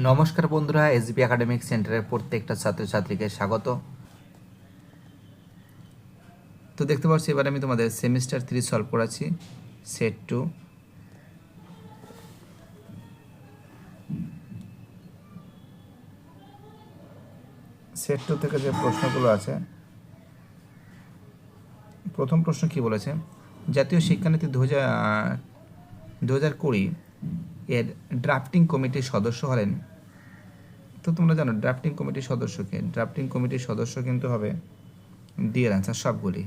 নমস্কার বন্ধুরা, SB academic সেন্টারের প্রত্যেকটা ছাত্রছাত্রীকে স্বাগত। তো দেখতে পাচ্ছি এবার আমি তোমাদের সেমিস্টার 3 সলভ করাচ্ছি, সেট 2। সেট 2 থেকে যে প্রশ্নগুলো আছে, প্রথম প্রশ্ন কি বলেছে, জাতীয় শিক্ষানীতি 2020 এর ড্রাফটিং কমিটির সদস্য হলেন। তো তোমরা জানো ড্রাফটিং কমিটির সদস্যকে, ড্রাফটিং কমিটির সদস্য কিন্তু হবে ডিয়ার অ্যান্সার সবগুলি,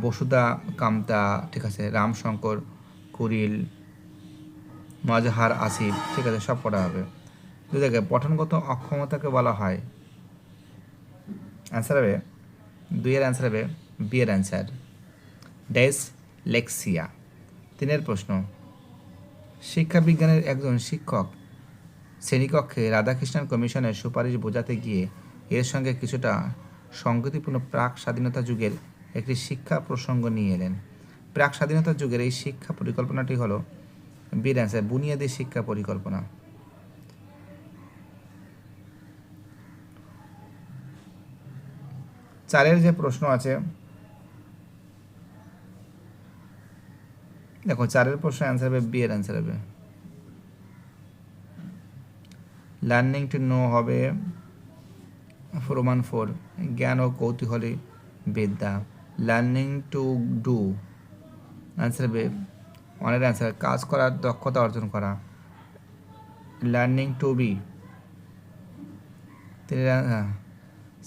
বসুধা কামতা, ঠিক আছে, রামশঙ্কর কুরিল, মজহার আসিফ, ঠিক আছে, সব করা হবে। তো দেখে পঠনগত অক্ষমতাকে বলা হয়, অ্যান্সার হবে 2 এর অ্যান্সার হবে বি এর অ্যান্সার ডাইসলেক্সিয়া। 3 প্রশ্ন, শিক্ষা বিজ্ঞানের একজন শিক্ষক শ্রেণীকক্ষে রাধাকৃষ্ণন কমিশনের সুপারিশ বোঝাতে গিয়ে এর সঙ্গে কিছুটা সংগতিপূর্ণ প্রাক স্বাধীনতা যুগের একটি শিক্ষা প্রসঙ্গ নিয়ে এলেন। প্রাক স্বাধীনতা যুগের এই শিক্ষা পরিকল্পনাটি হলো বি এর অ্যান্সার বুনিয়াদী শিক্ষা পরিকল্পনা। চারের যে প্রশ্ন আছে, দেখো 4 প্রশ্ন অ্যান্সার হবে বি এর অ্যান্সার হবে লার্নিং টু নো হবে প্রমাণ 4, জ্ঞান ও কৌতূহলী বিদ্যা। লার্নিং টু ডু অ্যান্সার হবে 1 এর অ্যান্সার কাজ করার দক্ষতা অর্জন করা। লার্নিং টু বি 3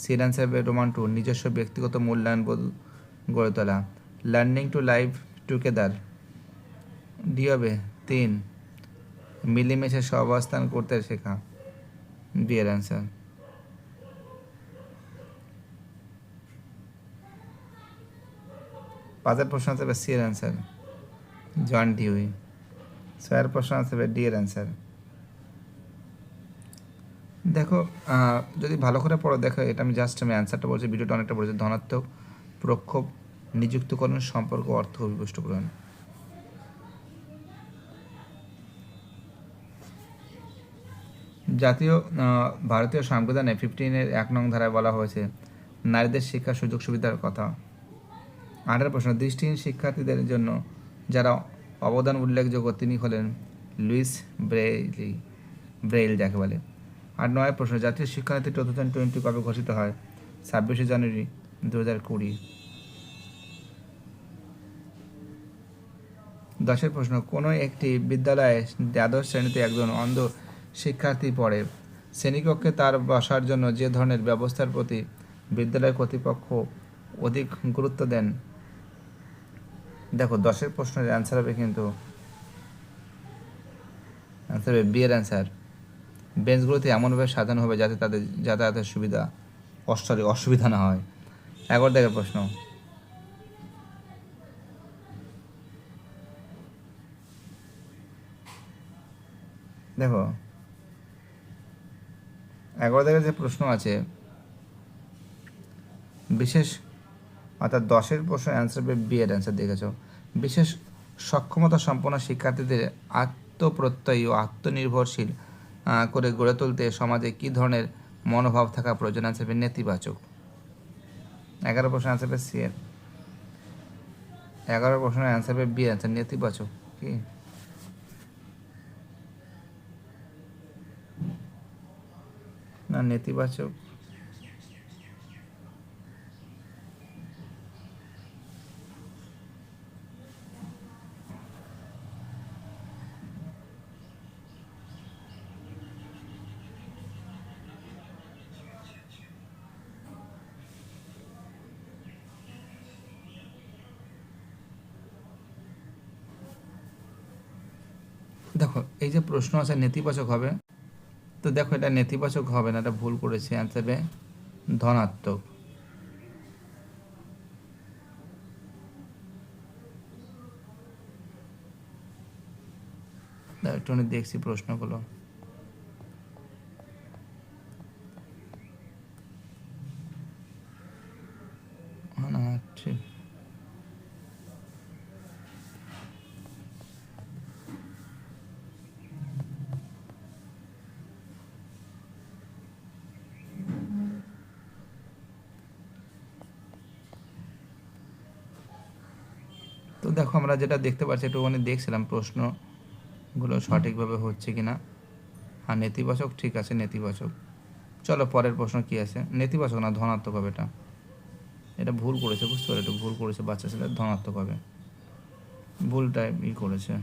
সি এর অ্যান্সার হবে রোমান 2, নিজস্ব ব্যক্তিগত মূল্যায়ন বোধ গড়ে তোলা। Learning to live together D হবে 3, মিলেমিশে সহাবস্থান করতে শেখা। বি এর অ্যান্সার। 5 প্রশ্ন আসবে সি এর অ্যান্সার জন ডিউই। 6 প্রশ্ন আসবে ডি এর অ্যান্সার। দেখো যদি ভালো করে পড়ো, দেখো এটা আমি অ্যান্সারটা বলছি, ভিডিওটা অনেকটা বলছি। ধনাত্মক প্রক্ষোভ, নিযুক্তকরণ, সম্পর্ক, অর্থ, অভিপুষ্টকরণ। জাতীয় ভারতীয় সংবিধানে 15-এর 1 নং ধারায় বলা হয়েছে নারীদের শিক্ষার সুযোগ সুবিধার কথা। 8 প্রশ্ন, দৃষ্টিহীন শিক্ষার্থীদের জন্য যারা অবদান উল্লেখযোগ্য তিনি হলেন লুইস ব্রেইল যাকে বলে। 9 প্রশ্ন, জাতীয় শিক্ষানীতি 2020 কবে ঘোষিত হয়? 26 জানুয়ারি 2020। 10 প্রশ্ন, কোনো একটি বিদ্যালয়ে দ্বাদশ শ্রেণীতে একজন অন্ধ শিক্ষার্থী পড়ে, শ্রেণীকক্ষে তার বসার জন্য যে ধরনের ব্যবস্থার প্রতি বিদ্যালয় কর্তৃপক্ষ অধিক গুরুত্ব দেন? দেখো 10 প্রশ্নের অ্যান্সার হবে কিন্তু অ্যান্সার হবে বি এর অ্যান্সার বেঞ্চগুলোতে এমনভাবে সাজানো হবে যাতে তাদের যাতায়াতের অসুবিধা না হয়। 11 প্রশ্ন, দেখো 11 যে প্রশ্ন আছে বিশেষ, অর্থাৎ 10 প্রশ্ন অ্যান্সার হবে বি এর অ্যান্সার। দেখেছ, বিশেষ সক্ষমতা সম্পন্ন শিক্ষার্থীদের আত্মপ্রত্যয়ী ও আত্মনির্ভরশীল করে গড়ে তুলতে সমাজে কী ধরনের মনোভাব থাকা প্রয়োজন? অ্যান্সার হবে নেতিবাচক। 11 প্রশ্ন অ্যান্সার হবে সি এর। 11 প্রশ্নের অ্যান্সার হবে বি অ্যান্সার নেতিবাচক। কি না নেতিবাচক? দেখো এই যে প্রশ্ন আছে নেতিবাচক হবে, তো দেখো এটা নেতিবাচক হবে না, এটা ভুল করেছে, অ্যান্সার হবে ধনাত্মক। একটু দেখছি প্রশ্নগুলো। না ঠিক, দেখো আমরা যেটা দেখতে পাচ্ছি, একটুখানি দেখছিলাম প্রশ্নগুলো সঠিকভাবে হচ্ছে কি না। হ্যাঁ, নেতিবাচক ঠিক আছে, নেতিবাচক। চলো পরের প্রশ্ন কি আছে। নেতিবাচক না, ধনাত্মক হবে এটা। এটা ভুল করেছে, বুঝতে পারো, এটা ভুল করেছে বাচ্চা ছেলে, ধনাত্মক হবে, ভুলটা করেছে।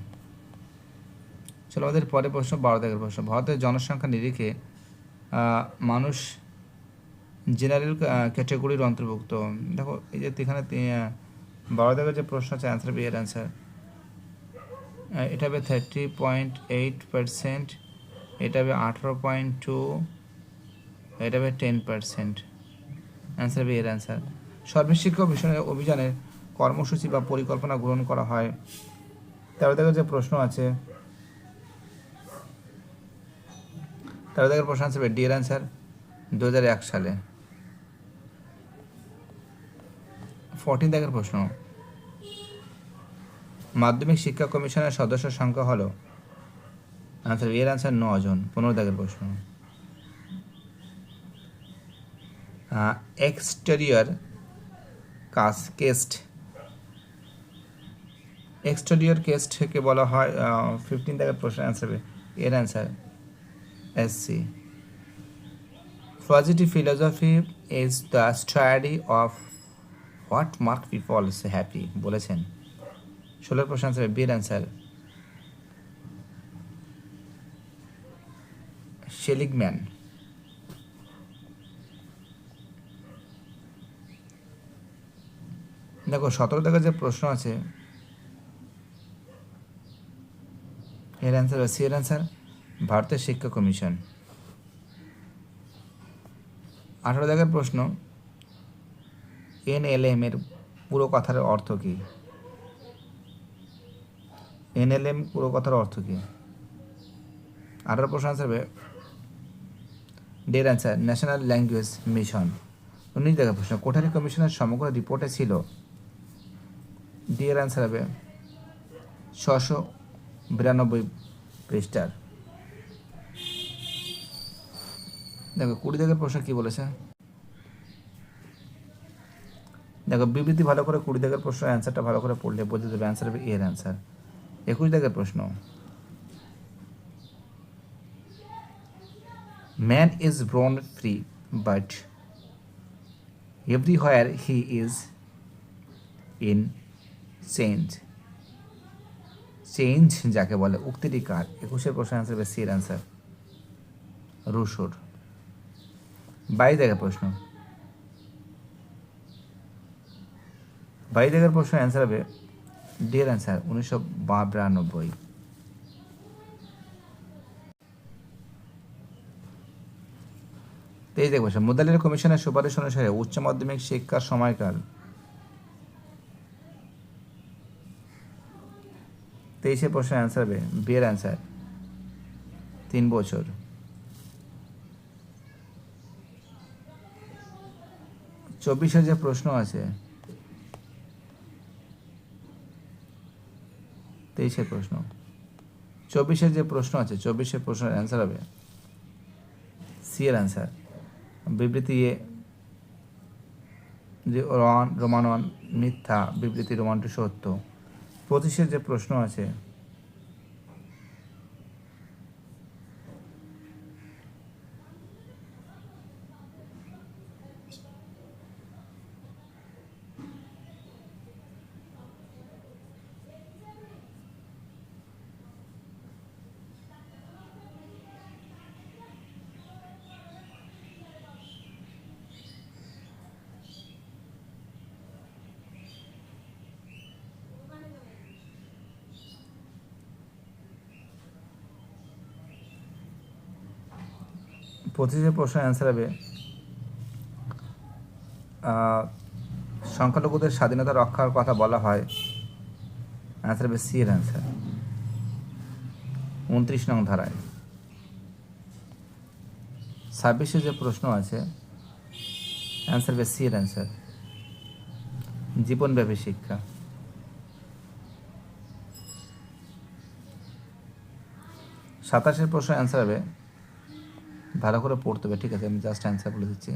চলো আমাদের পরের প্রশ্ন 12 দাগের প্রশ্ন। ভারতের জনসংখ্যা নিরিখে মানুষ জেনারেল ক্যাটাগরির অন্তর্ভুক্ত। দেখো এই যে এখানে 12 দাগের যে প্রশ্ন আছে, অ্যান্সার বি এর অ্যান্সার। এটা হবে 30.8%, এটা হবে 18.2, এটা হবে 10%। অ্যান্সার বি এর অ্যান্সার। সর্বশিক্ষা অভিযানের কর্মসূচি বা পরিকল্পনা গ্রহণ করা হয়। 13 দাগের যে প্রশ্ন আছে, 13 দাগের প্রশ্ন আছে ডি এর অ্যান্সার 2001 সালে। 14 দাগের প্রশ্ন, মাধ্যমিক শিক্ষা কমিশনের সদস্য সংখ্যা হলো, আনসার এর আনসার 9 জন। 15 দাগের প্রশ্ন, এক্সটেরিয়র কেস্টকে বলা হয়। 15 দাগের প্রশ্ন, আনসার এর আনসার এসসি। Positive philosophy is the study of what mark peoples happy বলেছেন। 16 প্রশ্ন, আনসার বি এর আনসার সেলিগম্যান। দেখো 17 দাগের যে প্রশ্ন আছে, এর অ্যান্সার সি এর অ্যান্সার ভারতের শিক্ষা কমিশন। 18 দাগের প্রশ্ন, NLM এর পুরো কথার অর্থ কী? NLM পুরো কথার অর্থ কী? 18 প্রশ্ন, আনসার হবে ডি এর অ্যান্সার ন্যাশনাল ল্যাঙ্গুয়েজ মিশন। 19 দাগের প্রশ্ন, কোঠারি কমিশনের সমগ্র রিপোর্টে ছিল, ডি এর অ্যান্সার হবে 692 পৃষ্ঠার। দেখো 20 দাগের প্রশ্ন কি বলেছে, দেখো বিবৃতি ভালো করে 20 দাগের প্রশ্ন অ্যান্সারটা ভালো করে পড়লে বোঝা যাবে, অ্যান্সার হবে এর অ্যান্সার। 21 দাগের প্রশ্ন, man is born free but everywhere he is in change যাকে বলে, উক্তিটি কার? 21 প্রশ্ন, অ্যান্সার হবে সি এর অ্যান্সার রুশোর। 22 দাগের প্রশ্ন, 22 দাগের প্রশ্ন অ্যান্সার হবে ডি এর অ্যান্সার 1992। 23 দাগের প্রশ্ন, মুদালির কমিশনের সুপারিশ অনুসারে উচ্চ মাধ্যমিক শিক্ষার সময়কাল। 23 প্রশ্ন অ্যান্সার হবে বি এর অ্যান্সার 3 বছর। 24 যে প্রশ্ন আছে, 23 প্রশ্ন, 24 যে প্রশ্ন আছে, 24 প্রশ্নের অ্যান্সার হবে সি এর অ্যান্সার বিবৃতি এ যে রোমান মিথ্যা, বিবৃতি রোমানটি সত্য। 25 যে প্রশ্ন আছে, প্রশ্নের অ্যান্সার হবে সংখ্যালঘুদের স্বাধীনতা রক্ষার কথা বলা হয়, অ্যান্সার হবে সি এর অ্যান্সার 29 নং ধারায়। 26 যে প্রশ্ন আছে, অ্যান্সার হবে সি এর অ্যান্সার জীবনব্যাপী শিক্ষা। 27 প্রশ্ন অ্যান্সার হবে, ভালো করে পড়তে হবে, ঠিক আছে, আমি জাস্ট অ্যান্সার বলে দিচ্ছি।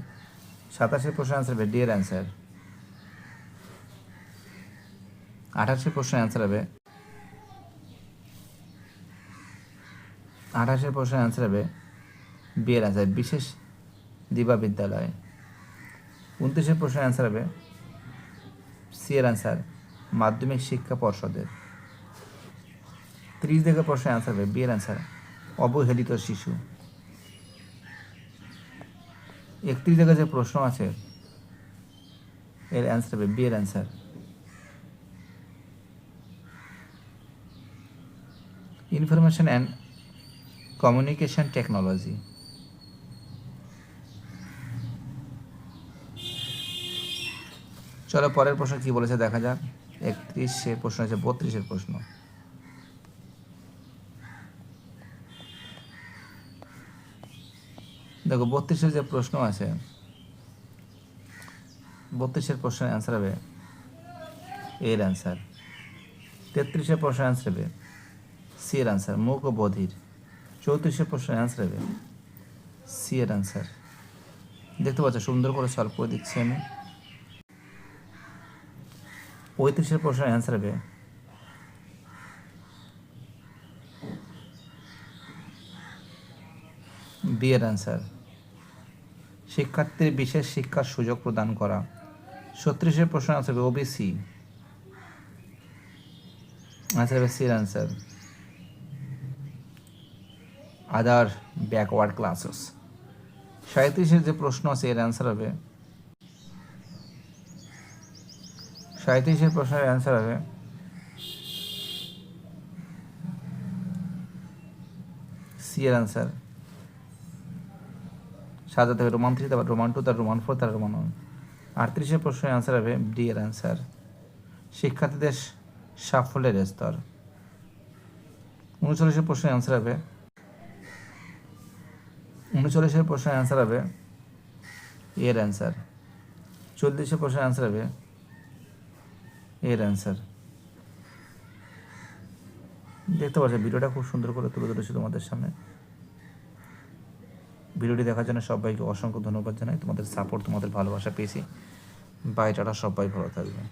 27 প্রশ্ন অ্যান্সার হবে ডি এর অ্যান্সার 28 প্রশ্নের অ্যান্সার হবে 28 প্রশ্নের অ্যান্সার হবে বি এর অ্যান্সার বিশেষ দিবা বিদ্যালয়। 29 প্রশ্নের অ্যান্সার হবে সি এর অ্যান্সার মাধ্যমিক শিক্ষা পর্ষদের। 30 থেকে প্রশ্নের অ্যান্সার হবে বি এর অ্যান্সার অবহেলিত শিশু। 31 থেকে যে প্রশ্ন আছে এর অ্যান্সার হবে বি এর answer information and communication technology. চলো পরের প্রশ্ন কি বলেছে দেখা যাক। 31 প্রশ্ন আছে 32 প্রশ্ন। দেখো 32 যে প্রশ্ন আছে 32 প্রশ্নের অ্যান্সার হবে এর অ্যান্সার। 33 প্রশ্নের অ্যান্সার হবে সি এর অ্যান্সার মুখ ও বধির। 34 প্রশ্নের অ্যান্সার হবে সি এর অ্যান্সার। দেখতে পাচ্ছ সুন্দর করে সলভ করে দিচ্ছি আমি। 35 প্রশ্নের অ্যান্সার হবে বি এর অ্যান্সার শিক্ষার্থীর বিশেষ শিক্ষার সুযোগ প্রদান করা। 36 প্রশ্নের অ্যান্সার হবে ওবিসি, অ্যান্সার হবে সি এর অ্যান্সার আদার ব্যাকওয়ার্ড ক্লাসেস। 37 যে প্রশ্ন আছে এর অ্যান্সার হবে 37 প্রশ্নের অ্যান্সার হবে সি এর অ্যান্সার সাজাতে হবে রোমান 3 তারপর রোমান 2 তার রোমান 4 তার রোমান 1। 38 প্রশ্নের অ্যান্সার হবে ডি এর অ্যান্সার শিক্ষার্থীদের সাফল্যের স্তর। 39 প্রশ্নের অ্যান্সার হবে 39 প্রশ্নের অ্যান্সার হবে এর অ্যান্সার। 40 প্রশ্নের অ্যান্সার হবে এর অ্যান্সার। দেখতে পাচ্ছ ভিডিওটা খুব সুন্দর করে তুলে ধরেছি তোমাদের সামনে। ভিডিওটি দেখার জন্য সবাইকে অসংখ্য ধন্যবাদ জানাই। তোমাদের সাপোর্ট তোমাদের ভালোবাসা পেয়েছি। বাই টাটা, সবাই ভালো থাকবে।